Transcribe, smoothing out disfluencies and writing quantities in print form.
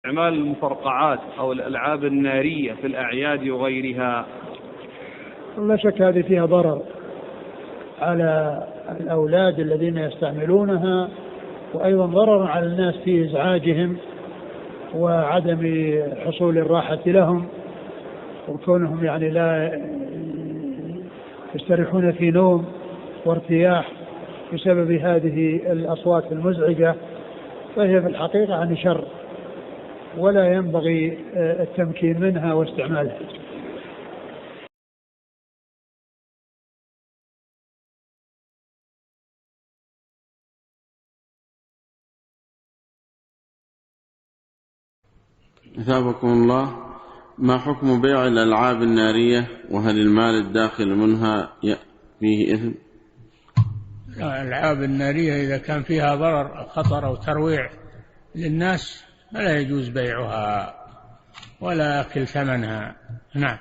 استعمال المفرقعات أو الألعاب النارية في الأعياد وغيرها؟ لا شك هذه فيها ضرر على الأولاد الذين يستعملونها، وأيضا ضرر على الناس في إزعاجهم وعدم حصول الراحة لهم، وكونهم يعني لا يستريحون في نوم وارتياح بسبب هذه الأصوات المزعجة، فهي في الحقيقة عن شر، ولا ينبغي التمكين منها واستعمالها. أثابكم الله. ما حكم بيع الألعاب النارية، وهل المال الداخل منها فيه إثم؟ الألعاب النارية إذا كان فيها ضرر خطر أو ترويع للناس فلا يجوز بيعها ولا أكل ثمنها. نعم.